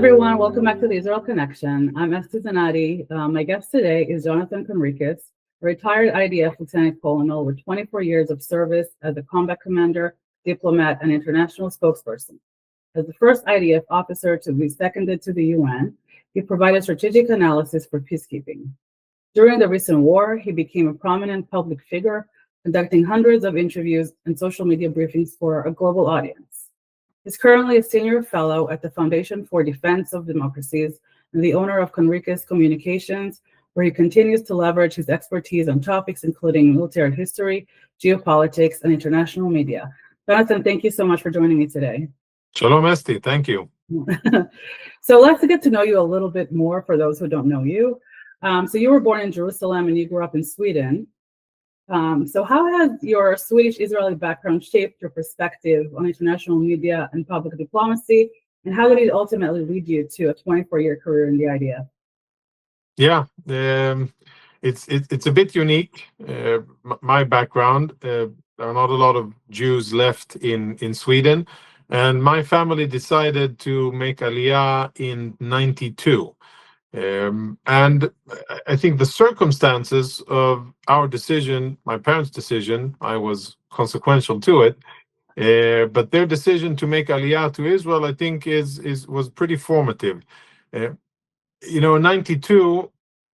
everyone. Welcome back to the Israel Connection. I'm Esti Zenati. My guest today is Jonathan Conricus, a retired IDF lieutenant colonel with 24 years of service as a combat commander, diplomat, and international spokesperson. As the first IDF officer to be seconded to the UN, he provided strategic analysis for peacekeeping. During the recent war, he became a prominent public figure, conducting hundreds of interviews and social media briefings for a global audience. He's currently a senior fellow at the Foundation for Defense of Democracies and the owner of Conricus Communications, where he continues to leverage his expertise on topics including military history, geopolitics, and international media. Jonathan, thank you so much for joining me today. Shalom, Esti. Thank you. So let's get to know you a little bit more for those who don't know you. So you were born in Jerusalem and you grew up in Sweden. So how has your Swedish-Israeli background shaped your perspective on international media and public diplomacy? And how did it ultimately lead you to a 24-year career in the IDF? Yeah, it's a bit unique. My background, there are not a lot of Jews left in Sweden. And my family decided to make Aliyah in '92. And I think the circumstances of our decision, my parents' decision, I was consequential to it, but their decision to make Aliyah to Israel, I think, was pretty formative. In '92,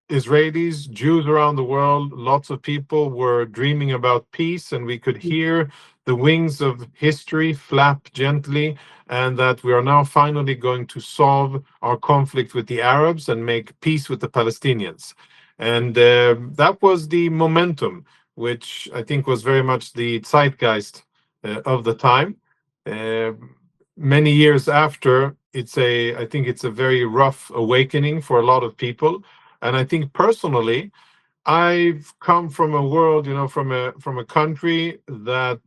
Israelis, Jews around the world, lots of people were dreaming about peace, and we could hear the wings of history flap gently, and that we are now finally going to solve our conflict with the Arabs and make peace with the Palestinians. And that was the momentum, which I think was very much the zeitgeist of the time. Many years after, I think it's a very rough awakening for a lot of people. And I think personally, I've come from a world, from a country that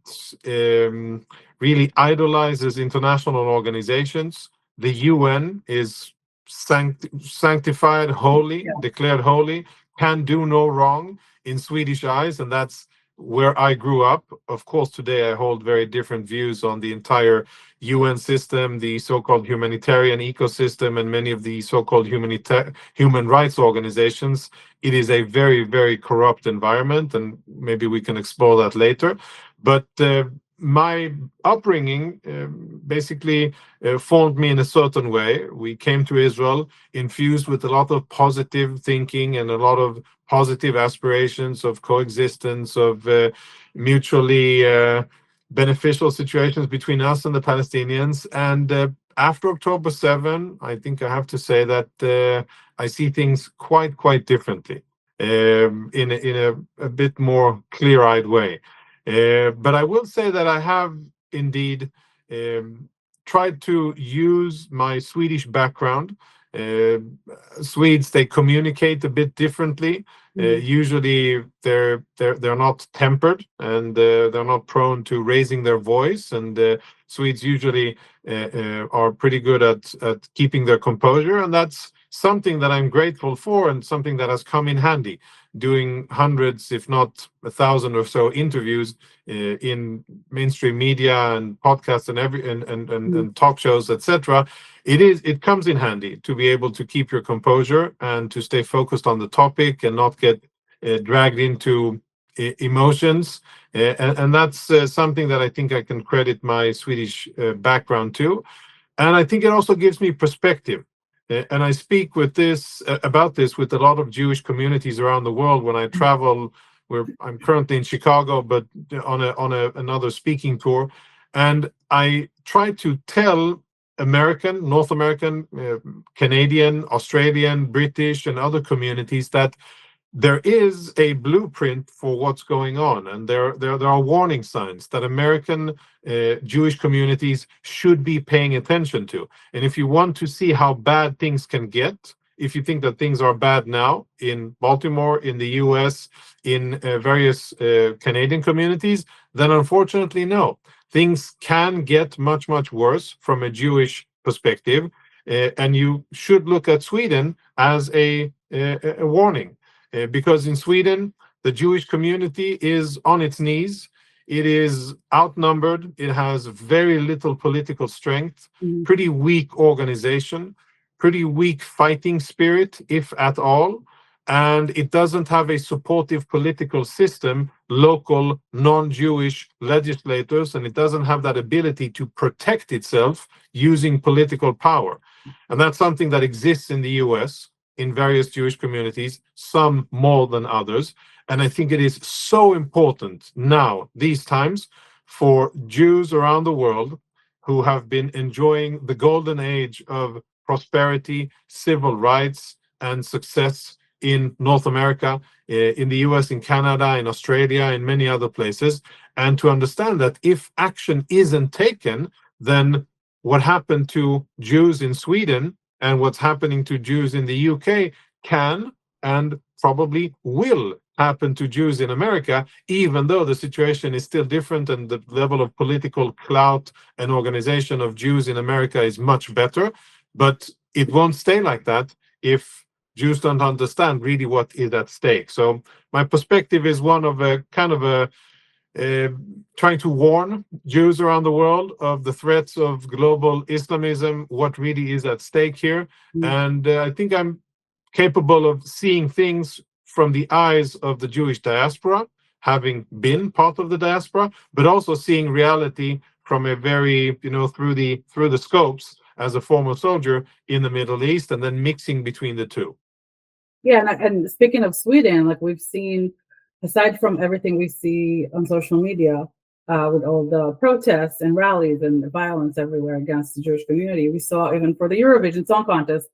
really idolizes international organizations. The UN is sanctified, holy, declared holy, can do no wrong in Swedish eyes, and that's where I grew up. Of course, today I hold very different views on the entire UN system, the so-called humanitarian ecosystem, and many of the so-called human rights organizations. It is a very, very corrupt environment, and maybe we can explore that later. But my upbringing basically formed me in a certain way. We came to Israel infused with a lot of positive thinking and a lot of positive aspirations of coexistence, of mutually beneficial situations between us and the Palestinians. And after October 7, I think I have to say that I see things quite differently, in a bit more clear-eyed way. But I will say that I have indeed tried to use my Swedish background. Swedes, they communicate a bit differently. Usually they're not tempered, and they're not prone to raising their voice, and Swedes usually are pretty good at keeping their composure, and that's something that I'm grateful for, and something that has come in handy doing hundreds, if not 1,000 or so interviews in mainstream media and podcasts and talk shows, etc. It comes in handy to be able to keep your composure and to stay focused on the topic and not get dragged into emotions. And that's something that I think I can credit my Swedish background to. And I think it also gives me perspective. And I speak about this with a lot of Jewish communities around the world when I travel. I'm currently in Chicago, but on another speaking tour, and I try to tell American, North American, Canadian, Australian, British, and other communities that there is a blueprint for what's going on, and there are warning signs that American Jewish communities should be paying attention to. And if you want to see how bad things can get, if you think that things are bad now in Baltimore, in the US, in various Canadian communities, then unfortunately, no. Things can get much worse from a Jewish perspective, and you should look at Sweden as a warning. Because in Sweden, the Jewish community is on its knees. It is outnumbered. It has very little political strength, pretty weak organization. pretty weak fighting spirit, if at all, and it doesn't have a supportive political system, local non-Jewish legislators, and it doesn't have that ability to protect itself using political power. And that's something that exists in the US in various Jewish communities, some more than others. And I think it is so important now, these times, for Jews around the world who have been enjoying the golden age of prosperity, civil rights, and success in North America, in the US, in Canada, in Australia, in many other places, and to understand that if action isn't taken, then what happened to Jews in Sweden and what's happening to Jews in the UK can and probably will happen to Jews in America, even though the situation is still different and the level of political clout and organization of Jews in America is much better. But it won't stay like that if Jews don't understand really what is at stake. So my perspective is one of a kind of a trying to warn Jews around the world of the threats of global Islamism, what really is at stake here. And I think I'm capable of seeing things from the eyes of the Jewish diaspora, having been part of the diaspora, but also seeing reality from a very, through the scopes as a former soldier in the Middle East, and then mixing between the two. Yeah, and speaking of Sweden, like we've seen, aside from everything we see on social media, with all the protests and rallies and the violence everywhere against the Jewish community, we saw even for the Eurovision Song Contest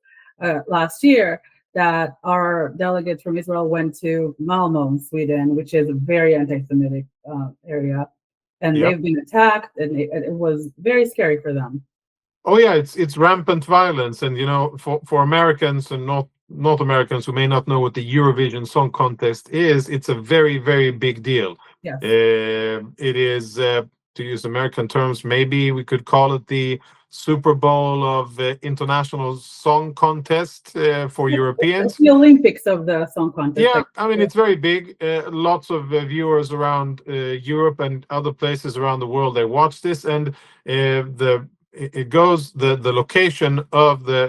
last year that our delegates from Israel went to Malmö in Sweden, which is a very anti-Semitic area, and they've been attacked, and it was very scary for them. Oh yeah, it's rampant violence, and for Americans and not Americans who may not know what the Eurovision Song Contest is, it's a very, very big deal. Yes. It is, to use American terms, maybe we could call it the Super Bowl of international song contest for Europeans. It's the Olympics of the song contest. Yeah, I mean, it's very big. Lots of viewers around Europe and other places around the world, they watch this, and the location of the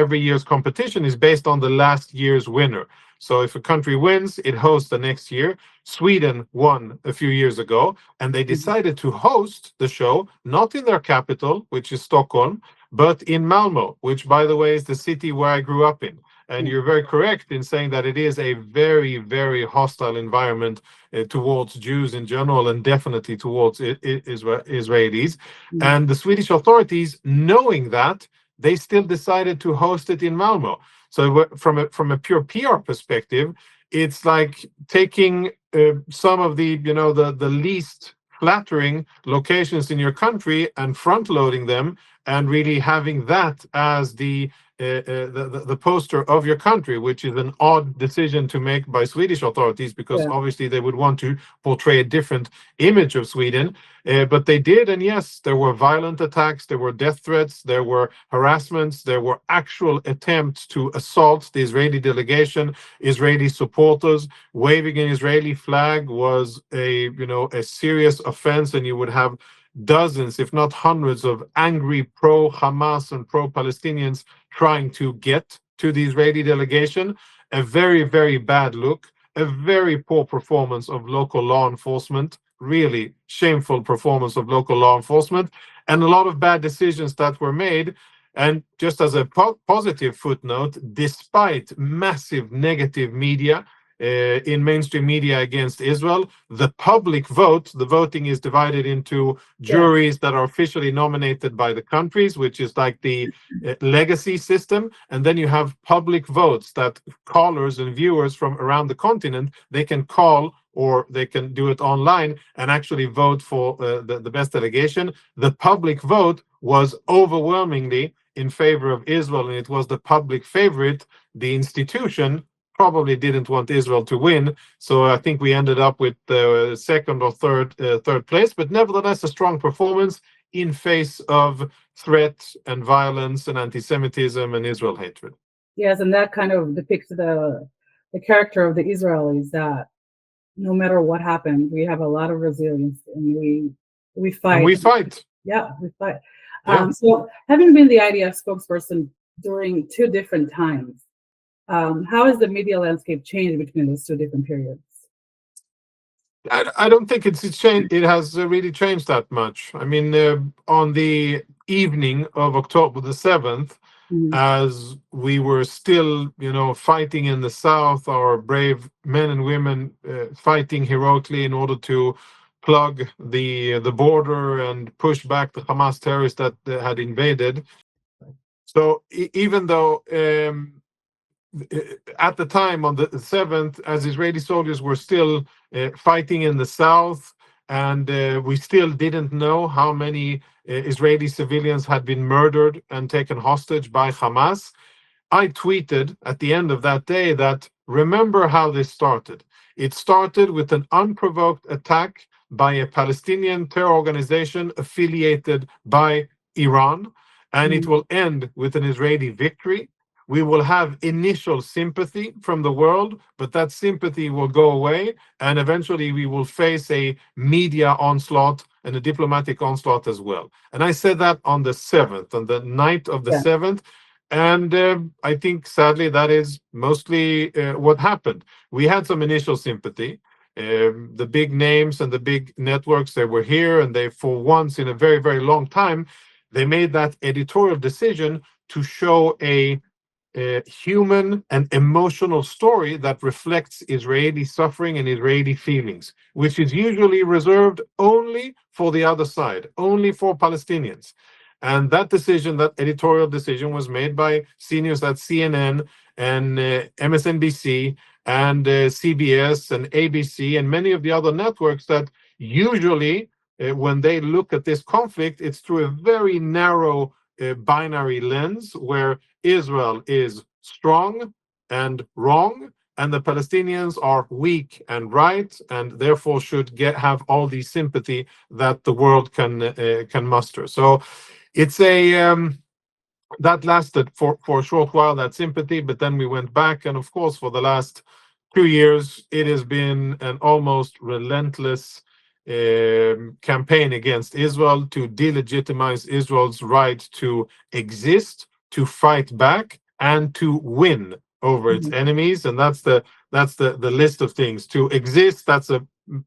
every year's competition is based on the last year's winner. So if a country wins, it hosts the next year. Sweden won a few years ago, and they decided to host the show not in their capital, which is Stockholm, but in Malmö, which, by the way, is the city where I grew up in. And you're very correct in saying that it is a very, very hostile environment towards Jews in general, and definitely towards Israelis. And the Swedish authorities, knowing that, they still decided to host it in Malmö. So from a pure PR perspective, it's like taking some of the the least flattering locations in your country and front loading them, and really having that as the poster of your country, which is an odd decision to make by Swedish authorities, because obviously they would want to portray a different image of Sweden. But they did, and yes, there were violent attacks, there were death threats, there were harassments, there were actual attempts to assault the Israeli delegation. Israeli supporters waving an Israeli flag was a serious offense, and you would have dozens, if not hundreds, of angry pro-Hamas and pro-Palestinians trying to get to the Israeli delegation. A very, very bad look, a very poor performance of local law enforcement, really shameful performance of local law enforcement, and a lot of bad decisions that were made. And just as a positive footnote, despite massive negative media, in mainstream media against Israel, the public vote, the voting is divided into juries that are officially nominated by the countries, which is like the legacy system, and then you have public votes that callers and viewers from around the continent, they can call, or they can do it online and actually vote for the best delegation. The public vote was overwhelmingly in favor of Israel, and it was the public favorite. The institution probably didn't want Israel to win, so I think we ended up with the second or third place, but nevertheless a strong performance in face of threat and violence and anti-Semitism and Israel hatred. Yes, and that kind of depicts the character of the Israelis, that no matter what happens, we have a lot of resilience, and we fight. And we fight. Yeah, we fight. Yeah. So having been the IDF spokesperson during two different times. How has the media landscape changed between those two different periods? I don't think it's changed. It has really changed that much. I mean, on the evening of October the 7th, Mhm. as we were still, fighting in the south, our brave men and women fighting heroically in order to plug the border and push back the Hamas terrorists that had invaded. So even though at the time on the 7th, as Israeli soldiers were still fighting in the south, and we still didn't know how many Israeli civilians had been murdered and taken hostage by Hamas, I tweeted at the end of that day that remember how this started. It started with an unprovoked attack by a Palestinian terror organization affiliated by Iran, and it will end with an Israeli victory. We will have initial sympathy from the world, but that sympathy will go away, and eventually we will face a media onslaught and a diplomatic onslaught as well. And I said that on the 7th, on the night of the Yeah. 7th, and I think sadly that is mostly what happened. We had some initial sympathy. The big names and the big networks, they were here, and they, for once in a very, very long time, they made that editorial decision to show a human and emotional story that reflects Israeli suffering and Israeli feelings, which is usually reserved only for the other side, only for Palestinians. And that decision, that editorial decision, was made by seniors at CNN and MSNBC and CBS and ABC and many of the other networks that usually, when they look at this conflict, it's through a very narrow binary lens where Israel is strong and wrong, and the Palestinians are weak and right, and therefore should have all the sympathy that the world can muster. So it's that lasted for a short while, that sympathy, but then we went back, and of course, for the last 2 years, it has been an almost relentless campaign against Israel to delegitimize Israel's right to exist, to fight back, and to win over its enemies. And that's the list of things. To exist, that's a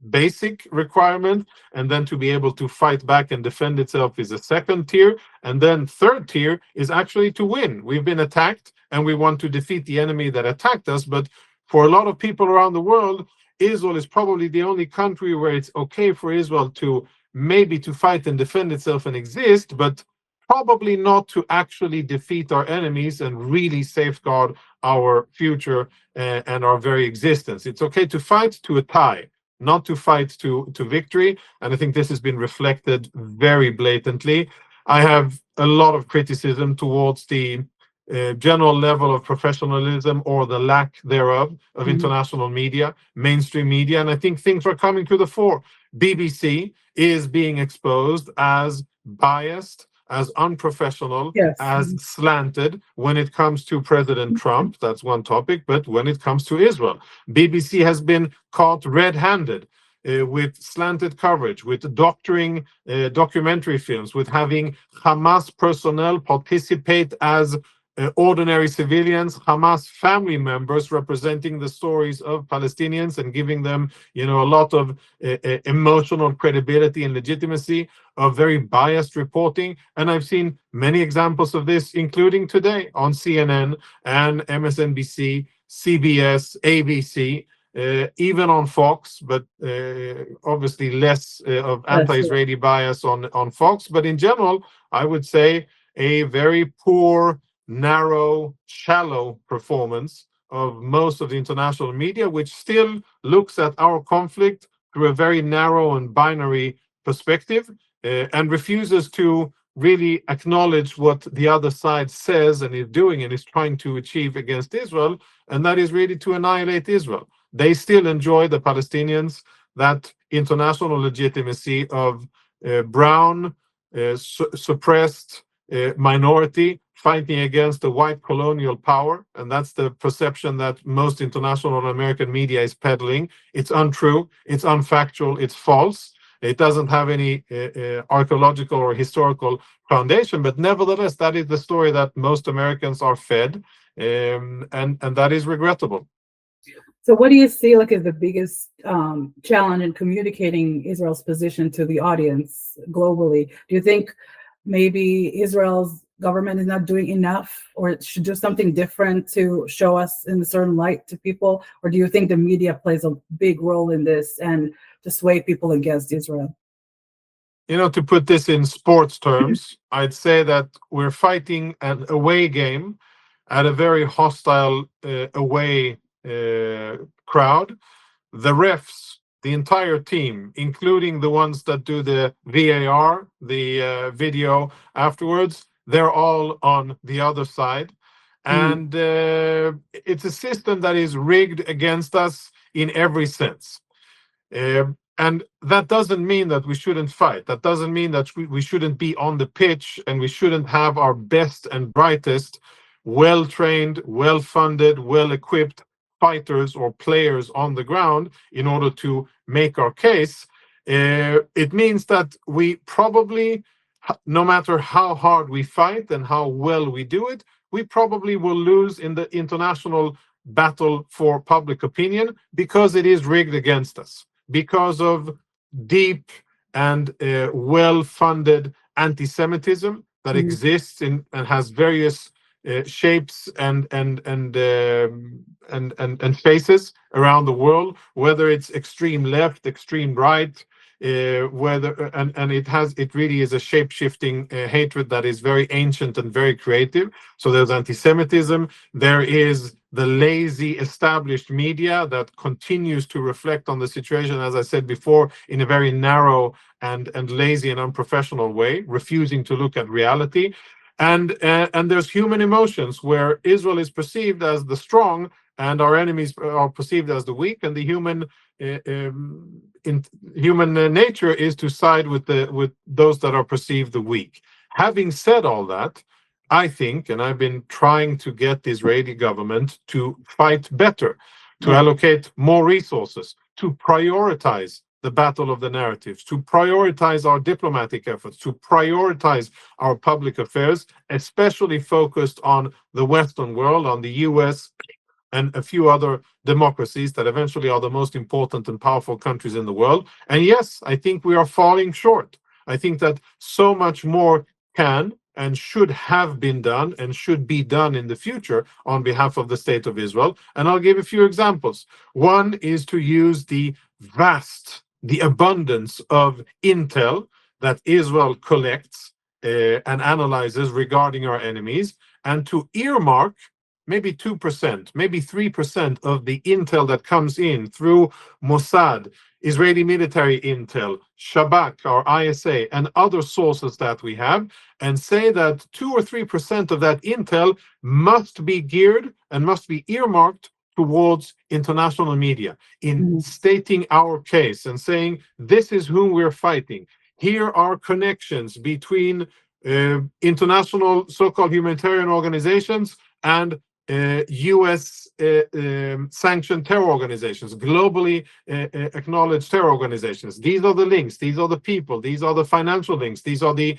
basic requirement, and then to be able to fight back and defend itself is a second tier, and then third tier is actually to win. We've been attacked, and we want to defeat the enemy that attacked us, but for a lot of people around the world, Israel is probably the only country where it's okay for Israel to maybe to fight and defend itself and exist, but probably not to actually defeat our enemies and really safeguard our future and our very existence. It's okay to fight to a tie, not to fight to victory. And I think this has been reflected very blatantly. I have a lot of criticism towards the general level of professionalism or the lack thereof of international media, mainstream media, and I think things are coming to the fore. BBC is being exposed as biased, as unprofessional, Yes. as slanted when it comes to President Trump. That's one topic. But when it comes to Israel, BBC has been caught red-handed with slanted coverage, with doctoring documentary films, with having Hamas personnel participate as ordinary civilians, Hamas family members representing the stories of Palestinians and giving them, a lot of emotional credibility and legitimacy, of very biased reporting. And I've seen many examples of this, including today on CNN and MSNBC, CBS, ABC, even on Fox, but obviously less of anti-Israeli bias on Fox. But in general, I would say a very poor, narrow, shallow performance of most of the international media, which still looks at our conflict through a very narrow and binary perspective, and refuses to really acknowledge what the other side says and is doing and is trying to achieve against Israel, and that is really to annihilate Israel. They still enjoy, the Palestinians, that international legitimacy of brown, suppressed minority fighting against the white colonial power, and that's the perception that most international and American media is peddling. It's untrue, it's unfactual, it's false. It doesn't have any archaeological or historical foundation, but nevertheless, that is the story that most Americans are fed, and that is regrettable. So what do you see like as the biggest challenge in communicating Israel's position to the audience globally? Do you think maybe Israel's government is not doing enough, or it should do something different to show us in a certain light to people? Or do you think the media plays a big role in this and to sway people against Israel? You know, to put this in sports terms, I'd say that we're fighting an away game at a very hostile away crowd. The refs, the entire team, including the ones that do the VAR, the video afterwards, they're all on the other side. And it's a system that is rigged against us in every sense. And that doesn't mean that we shouldn't fight. That doesn't mean that we shouldn't be on the pitch, and we shouldn't have our best and brightest, well-trained, well-funded, well-equipped fighters or players on the ground in order to make our case. It means that we probably, no matter how hard we fight and how well we do it, we probably will lose in the international battle for public opinion, because it is rigged against us, because of deep and well-funded anti-Semitism that exists and has various shapes and faces around the world, whether it's extreme left, extreme right, it really is a shape-shifting hatred that is very ancient and very creative. So there's anti-Semitism. There is the lazy established media that continues to reflect on the situation, as I said before, in a very narrow and lazy and unprofessional way, refusing to look at reality. And there's human emotions, where Israel is perceived as the strong and our enemies are perceived as the weak, and the human nature is to side with those that are perceived the weak. Having said all that, I think, and I've been trying to get the Israeli government to fight better, to allocate more resources, to prioritize the battle of the narratives, to prioritize our diplomatic efforts, to prioritize our public affairs, especially focused on the Western world, on the US and a few other democracies that eventually are the most important and powerful countries in the world. And yes, I think we are falling short. I think that so much more can and should have been done and should be done in the future on behalf of the State of Israel. And I'll give a few examples. One is to use the abundance of intel that Israel collects and analyzes regarding our enemies, and to earmark maybe 2%, maybe 3% of the intel that comes in through Mossad, Israeli military intel, Shabak, our ISA, and other sources that we have, and say that 2 or 3% of that intel must be geared and must be earmarked towards international media in stating our case and saying, this is whom we're fighting. Here are connections between international so-called humanitarian organizations and US sanctioned terror organizations, globally acknowledged terror organizations. These are the links, these are the people, these are the financial links, these are the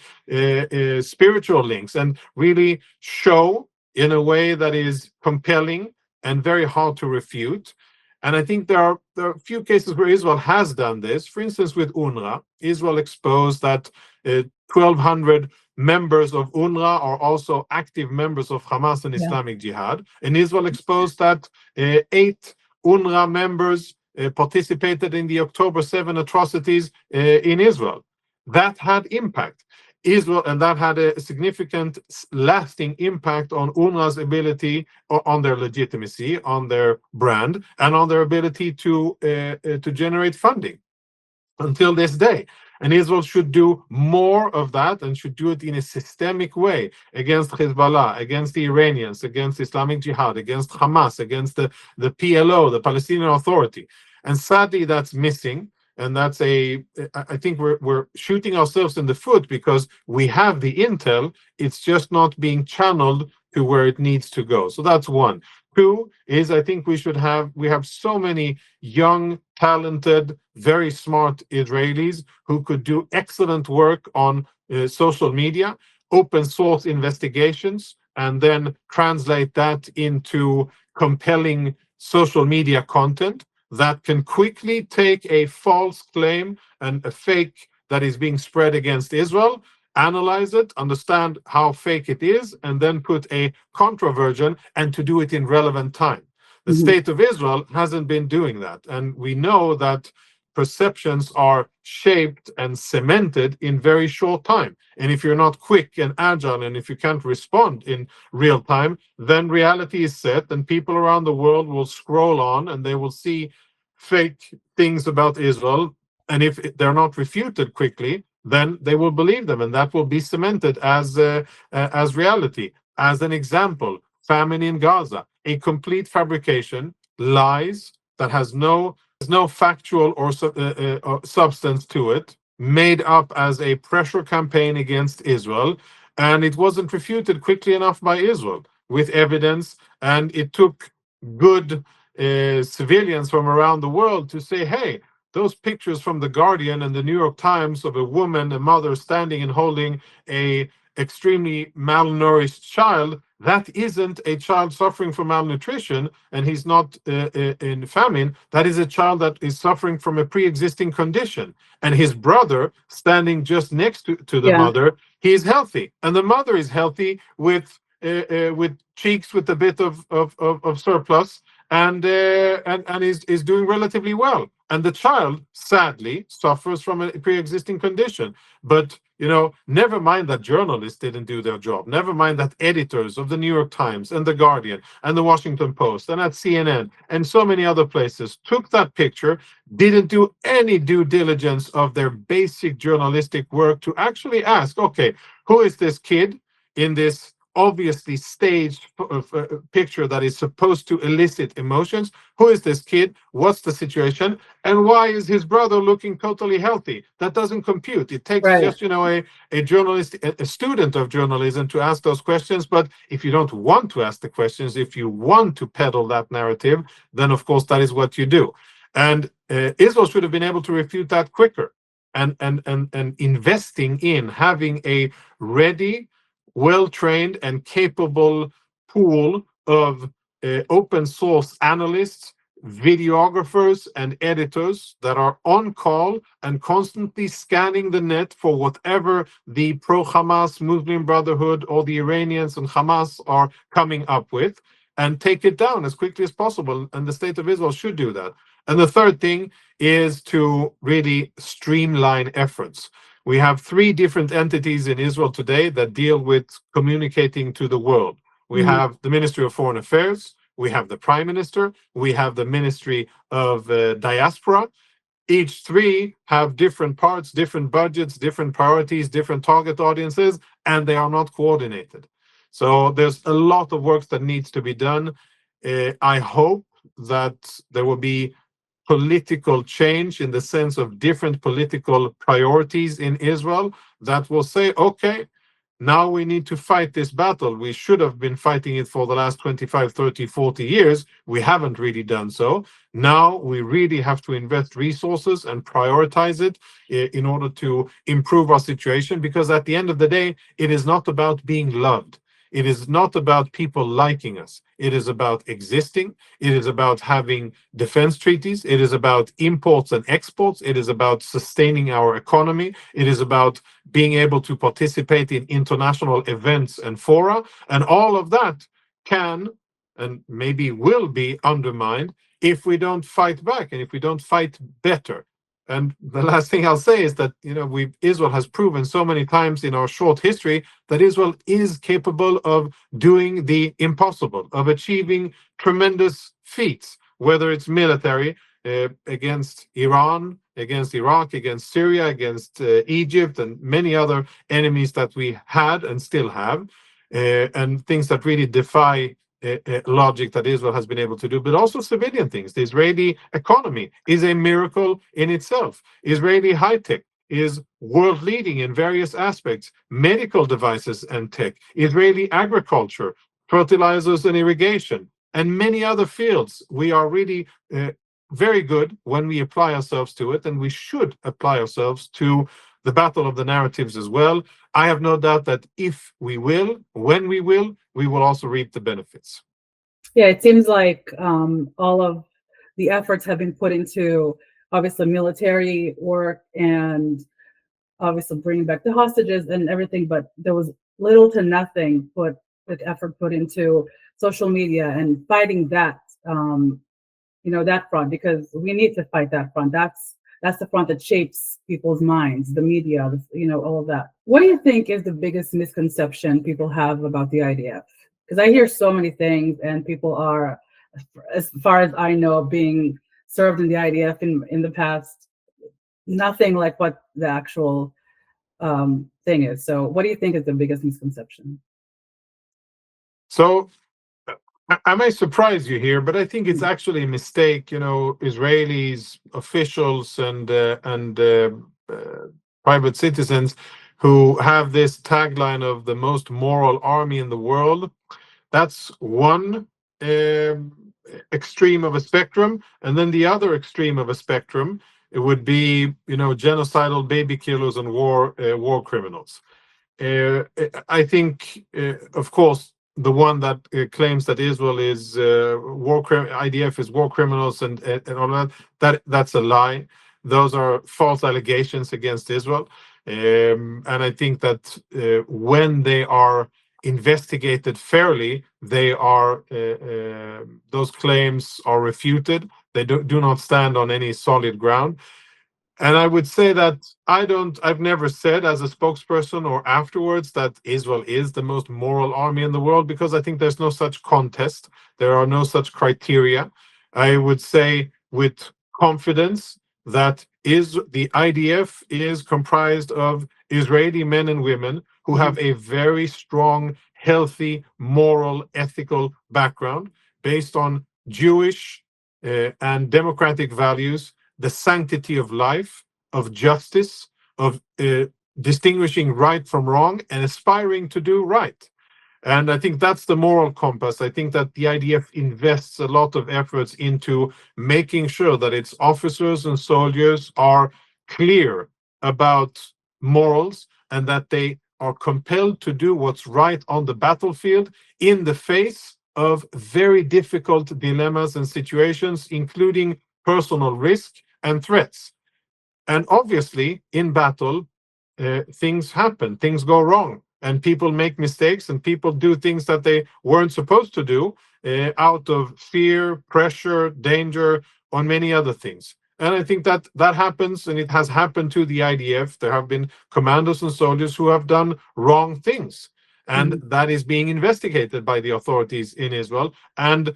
spiritual links, and really show in a way that is compelling and very hard to refute. And I think there are a few cases where Israel has done this. For instance, with UNRWA, Israel exposed that 1,200 members of UNRWA are also active members of Hamas and Islamic Jihad. And Israel exposed that 8 UNRWA members participated in the October 7 atrocities in Israel. That had impact. Israel, and that had a significant lasting impact on UNRWA's ability, on their legitimacy, on their brand, and on their ability to generate funding until this day. And Israel should do more of that, and should do it in a systemic way against Hezbollah, against the Iranians, against Islamic Jihad, against Hamas, against the PLO, the Palestinian Authority. And sadly, that's missing. And that's I think we're shooting ourselves in the foot, because we have the intel, it's just not being channeled to where it needs to go. So that's one. Two is, I think we have so many young, talented, very smart Israelis who could do excellent work on social media, open source investigations, and then translate that into compelling social media content that can quickly take a false claim and a fake that is being spread against Israel, analyze it, understand how fake it is, and then put a contra version, and to do it in relevant time. The state of Israel hasn't been doing that. And we know that perceptions are shaped and cemented in very short time. And if you're not quick and agile, and if you can't respond in real time, then reality is set, and people around the world will scroll on and they will see fake things about Israel. And if they're not refuted quickly, then they will believe them, and that will be cemented as reality. As an example, famine in Gaza, a complete fabrication, lies that has no factual or substance to it, made up as a pressure campaign against Israel, and it wasn't refuted quickly enough by Israel with evidence, and it took good civilians from around the world to say, hey, those pictures from The Guardian and the New York Times of a woman, a mother, standing and holding a extremely malnourished child, that isn't a child suffering from malnutrition, and he's not in famine. That is a child that is suffering from a pre-existing condition. And his brother, standing just next to the mother, he is healthy, and the mother is healthy with cheeks with a bit of surplus, and is doing relatively well. And the child, sadly, suffers from a pre-existing condition. But, never mind that journalists didn't do their job. Never mind that editors of the New York Times and the Guardian and the Washington Post and at CNN and so many other places took that picture, didn't do any due diligence of their basic journalistic work to actually ask, okay, who is this kid in this obviously staged picture that is supposed to elicit emotions? Who is this kid? What's the situation? And why is his brother looking totally healthy? That doesn't compute. It takes just, a journalist, a student of journalism to ask those questions. But if you don't want to ask the questions, if you want to peddle that narrative, then of course that is what you do. And Israel should have been able to refute that quicker. And investing in having a ready, well-trained and capable pool of open source analysts, videographers, and editors that are on call and constantly scanning the net for whatever the pro-Hamas Muslim Brotherhood or the Iranians and Hamas are coming up with, and take it down as quickly as possible. And the state of Israel should do that. And the third thing is to really streamline efforts. We have 3 different entities in Israel today that deal with communicating to the world. We have the Ministry of Foreign Affairs, we have the Prime Minister, we have the Ministry of Diaspora. Each 3 have different parts, different budgets, different priorities, different target audiences, and they are not coordinated. So there's a lot of work that needs to be done. I hope that there will be political change in the sense of different political priorities in Israel that will say, okay, now we need to fight this battle. We should have been fighting it for the last 25, 30, 40 years. We haven't really done so. Now we really have to invest resources and prioritize it in order to improve our situation, because at the end of the day, it is not about being loved. It is not about people liking us. It is about existing. It is about having defense treaties. It is about imports and exports. It is about sustaining our economy. It is about being able to participate in international events and fora. And all of that can and maybe will be undermined if we don't fight back and if we don't fight better. And the last thing I'll say is that, Israel has proven so many times in our short history that Israel is capable of doing the impossible, of achieving tremendous feats, whether it's military against Iran, against Iraq, against Syria, against Egypt, and many other enemies that we had and still have, and things that really defy logic that Israel has been able to do, but also civilian things. The Israeli economy is a miracle in itself. Israeli high-tech is world-leading in various aspects, medical devices and tech, Israeli agriculture, fertilizers and irrigation, and many other fields. We are really very good when we apply ourselves to it, and we should apply ourselves to the battle of the narratives as well. I have no doubt that if we will, when we will also reap the benefits. Yeah, it seems like all of the efforts have been put into obviously military work and obviously bringing back the hostages and everything, but there was little to nothing effort put into social media and fighting that that front, because we need to fight that front. That's the front that shapes people's minds, the media, all of that. What do you think is the biggest misconception people have about the IDF? Because I hear so many things, and people are, as far as I know, being served in the IDF in the past, nothing like what the actual thing is. So what do you think is the biggest misconception? So I may surprise you here, but I think it's actually a mistake. Israelis, officials, and private citizens who have this tagline of the most moral army in the world. That's one extreme of a spectrum, and then the other extreme of a spectrum, it would be genocidal baby killers and war criminals. I think, of course, the one that claims that Israel is IDF is war criminals and all that's a lie. Those are false allegations against Israel, and I think that when they are investigated fairly, they are those claims are refuted. They do not stand on any solid ground. And I would say that I've never said as a spokesperson or afterwards that Israel is the most moral army in the world, because I think there's no such contest. There are no such criteria. I would say with confidence that the IDF is comprised of Israeli men and women who have a very strong, healthy, moral, ethical background based on Jewish and democratic values, the sanctity of life, of justice, of distinguishing right from wrong and aspiring to do right. And I think that's the moral compass. I think that the IDF invests a lot of efforts into making sure that its officers and soldiers are clear about morals and that they are compelled to do what's right on the battlefield in the face of very difficult dilemmas and situations, including personal risk and threats. And obviously, in battle, things happen, things go wrong, and people make mistakes, and people do things that they weren't supposed to do out of fear, pressure, danger, or many other things. And I think that happens, and it has happened to the IDF. There have been commanders and soldiers who have done wrong things, and that is being investigated by the authorities in Israel. And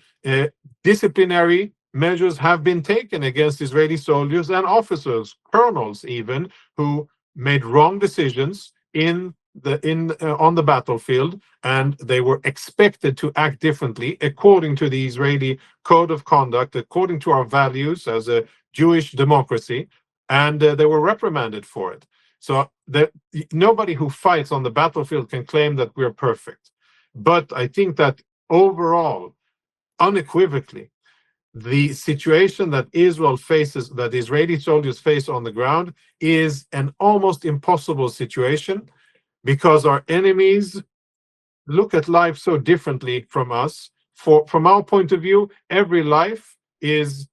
disciplinary measures have been taken against Israeli soldiers and officers, colonels even, who made wrong decisions on the battlefield, and they were expected to act differently according to the Israeli code of conduct, according to our values as a Jewish democracy, and they were reprimanded for it. So nobody who fights on the battlefield can claim that we're perfect. But I think that overall, unequivocally, the situation that Israel faces, that Israeli soldiers face on the ground, is an almost impossible situation, because our enemies look at life so differently from us. From our point of view, every life is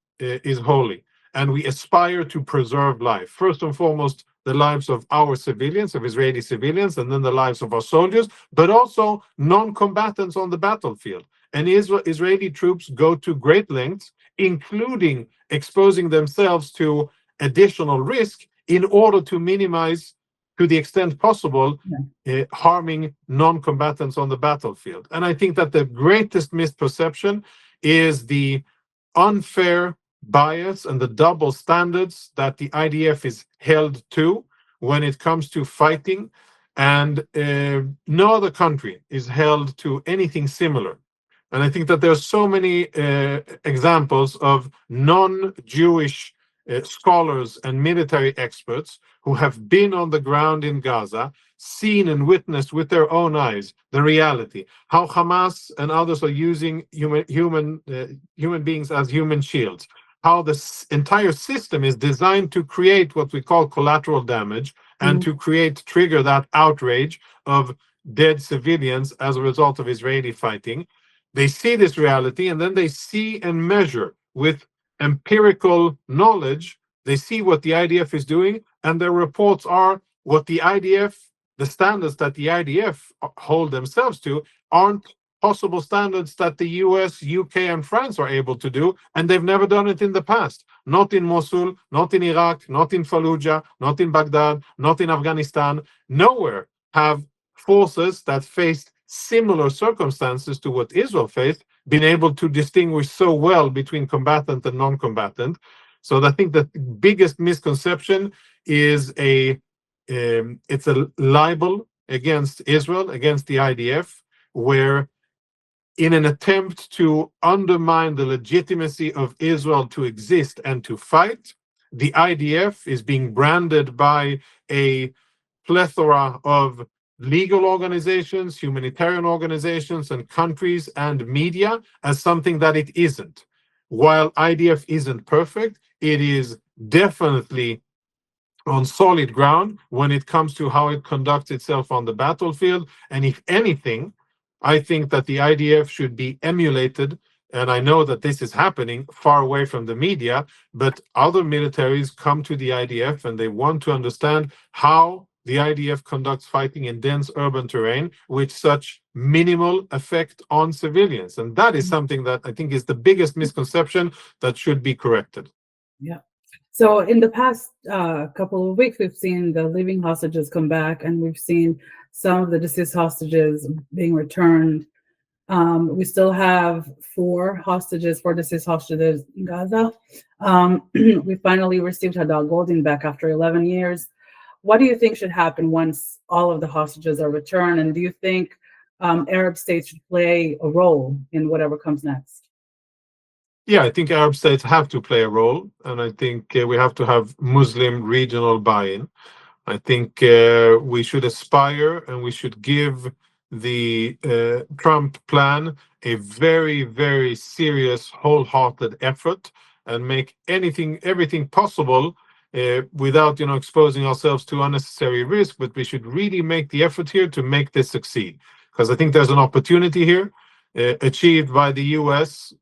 holy, and we aspire to preserve life. First and foremost, the lives of our civilians, of Israeli civilians, and then the lives of our soldiers, but also non-combatants on the battlefield. And Israeli troops go to great lengths, including exposing themselves to additional risk in order to minimize, to the extent possible, harming non-combatants on the battlefield. And I think that the greatest misperception is the unfair bias and the double standards that the IDF is held to when it comes to fighting. And no other country is held to anything similar. And I think that there are so many examples of non-Jewish scholars and military experts who have been on the ground in Gaza, seen and witnessed with their own eyes the reality, how Hamas and others are using human beings as human shields, how the entire system is designed to create what we call collateral damage and to trigger that outrage of dead civilians as a result of Israeli fighting. They see this reality, and then they see and measure with empirical knowledge. They see what the IDF is doing, and their reports are what the IDF, the standards that the IDF hold themselves to, aren't possible standards that the US, UK, and France are able to do, and they've never done it in the past. Not in Mosul, not in Iraq, not in Fallujah, not in Baghdad, not in Afghanistan. Nowhere have forces that faced similar circumstances to what Israel faced been able to distinguish so well between combatant and non-combatant. So I think the biggest misconception is it's a libel against Israel, against the IDF, where in an attempt to undermine the legitimacy of Israel to exist and to fight, the IDF is being branded by a plethora of legal organizations, humanitarian organizations, and countries and media as something that it isn't. While IDF isn't perfect, it is definitely on solid ground when it comes to how it conducts itself on the battlefield. And if anything, I think that the IDF should be emulated. And I know that this is happening far away from the media, but other militaries come to the IDF and they want to understand how the IDF conducts fighting in dense urban terrain with such minimal effect on civilians. And that is something that I think is the biggest misconception that should be corrected. Yeah. So in the past couple of weeks, we've seen the living hostages come back, and we've seen some of the deceased hostages being returned. We still have four deceased hostages in Gaza. We finally received Hadal Goldin back after 11 years. What do you think should happen once all of the hostages are returned? And do you think Arab states should play a role in whatever comes next? Yeah, I think Arab states have to play a role, and I think we have to have Muslim regional buy-in. I think we should aspire and we should give the Trump plan a very, very serious, wholehearted effort and make everything possible without, exposing ourselves to unnecessary risk. But we should really make the effort here to make this succeed, because I think there's an opportunity here achieved by the U.S.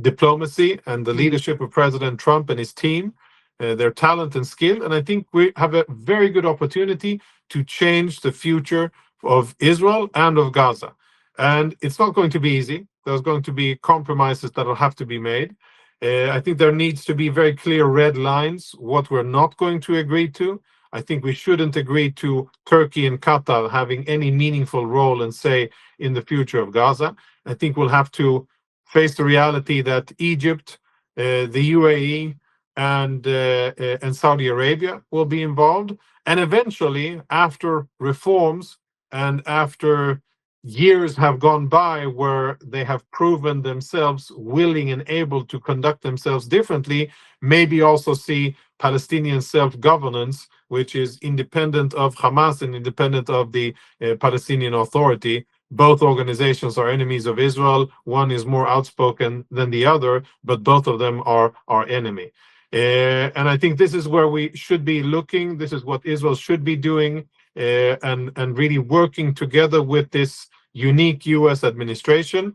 Diplomacy and the leadership of President Trump and his team, their talent and skill. And I think we have a very good opportunity to change the future of Israel and of Gaza. And it's not going to be easy. There's going to be compromises that will have to be made. I think there needs to be very clear red lines, what we're not going to agree to. I think we shouldn't agree to Turkey and Qatar having any meaningful role and say in the future of Gaza. I think we'll have to face the reality that Egypt, the UAE, and Saudi Arabia will be involved. And eventually, after reforms and after years have gone by where they have proven themselves willing and able to conduct themselves differently, maybe also see Palestinian self-governance, which is independent of Hamas and independent of the Palestinian Authority. Both organizations are enemies of Israel. One is more outspoken than the other, but both of them are our enemy. And I think this is where we should be looking. This is what Israel should be doing, and really working together with this unique U.S. administration,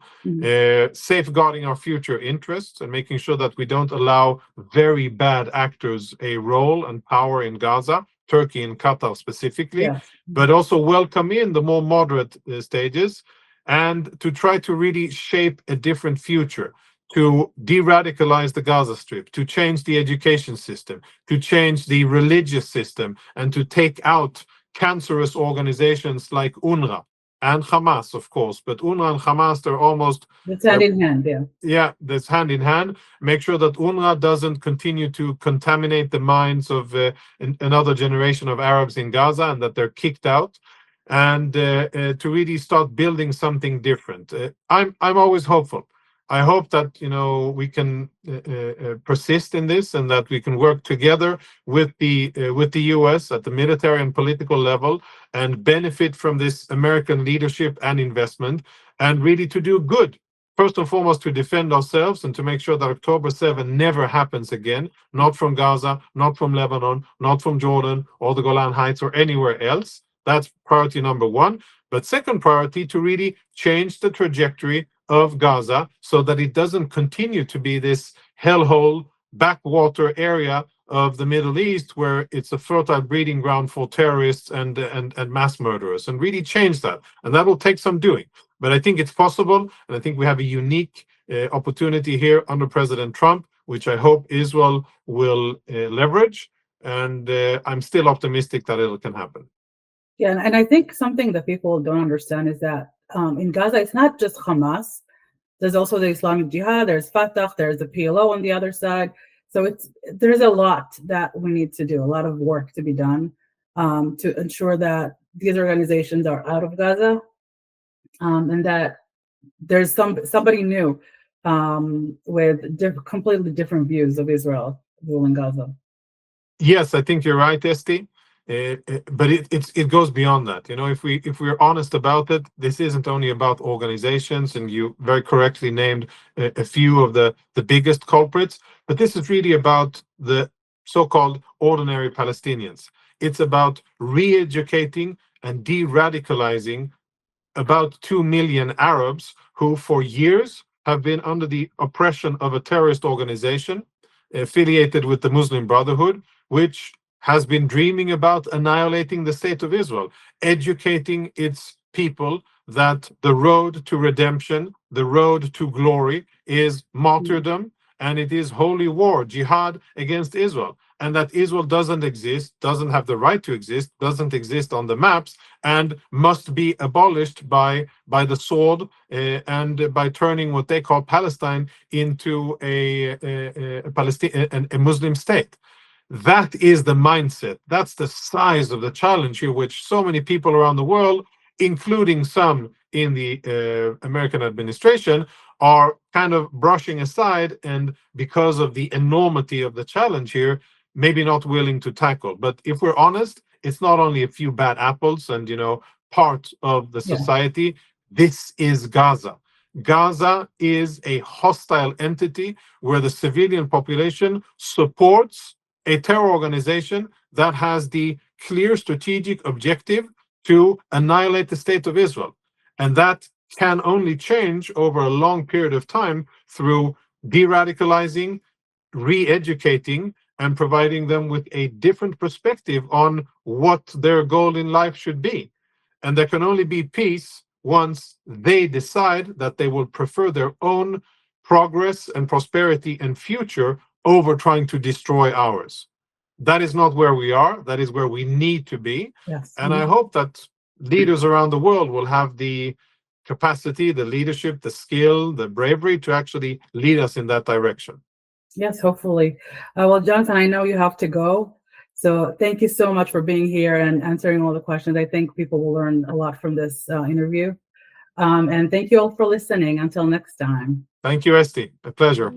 safeguarding our future interests and making sure that we don't allow very bad actors a role and power in Gaza, Turkey and Qatar specifically, but also welcome in the more moderate stages, and to try to really shape a different future, to de-radicalize the Gaza Strip, to change the education system, to change the religious system, and to take out cancerous organizations like UNRWA and Hamas, of course. But UNRWA and Hamas, they're almost... It's hand in hand, yeah. Yeah, that's hand in hand. Make sure that UNRWA doesn't continue to contaminate the minds of another generation of Arabs in Gaza, and that they're kicked out, and to really start building something different. I'm always hopeful. I hope that we can persist in this, and that we can work together with the U.S. at the military and political level, and benefit from this American leadership and investment, and really to do good. First and foremost, to defend ourselves and to make sure that October 7 never happens again, not from Gaza, not from Lebanon, not from Jordan or the Golan Heights or anywhere else. That's priority number one. But second priority, to really change the trajectory of Gaza so that it doesn't continue to be this hellhole backwater area of the Middle East, where it's a fertile breeding ground for terrorists and mass murderers, and really change that. And that will take some doing. But I think it's possible, and I think we have a unique opportunity here under President Trump, which I hope Israel will leverage. And I'm still optimistic that it can happen. Yeah, and I think something that people don't understand is that in Gaza, it's not just Hamas. There's also the Islamic Jihad, there's Fatah, there's the PLO on the other side. So there's a lot that we need to do, a lot of work to be done to ensure that these organizations are out of Gaza, and that there's somebody new with completely different views of Israel ruling Gaza. Yes, I think you're right, Esti. But it goes beyond that. If we're honest about it, this isn't only about organizations, and you very correctly named a few of the biggest culprits, but this is really about the so-called ordinary Palestinians. It's about re-educating and de-radicalizing about 2 million Arabs who for years have been under the oppression of a terrorist organization affiliated with the Muslim Brotherhood, which has been dreaming about annihilating the state of Israel, educating its people that the road to redemption, the road to glory, is martyrdom, and it is holy war, jihad against Israel, and that Israel doesn't exist, doesn't have the right to exist, doesn't exist on the maps, and must be abolished by the sword, and by turning what they call Palestine into a Muslim state. That is the mindset. That's the size of the challenge here, which so many people around the world, including some in the American administration, are kind of brushing aside, and because of the enormity of the challenge here, maybe not willing to tackle. But if we're honest, it's not only a few bad apples and part of the society. This is Gaza. Gaza is a hostile entity where the civilian population supports a terror organization that has the clear strategic objective to annihilate the state of Israel. And that can only change over a long period of time through de-radicalizing, re-educating, and providing them with a different perspective on what their goal in life should be. And there can only be peace once they decide that they will prefer their own progress and prosperity and future over trying to destroy ours. That is not where we are. That is where we need to be. Yes. And I hope that leaders around the world will have the capacity, the leadership, the skill, the bravery to actually lead us in that direction. Yes, hopefully. Well, Jonathan, I know you have to go. So thank you so much for being here and answering all the questions. I think people will learn a lot from this interview. And thank you all for listening. Until next time. Thank you, Esti. A pleasure.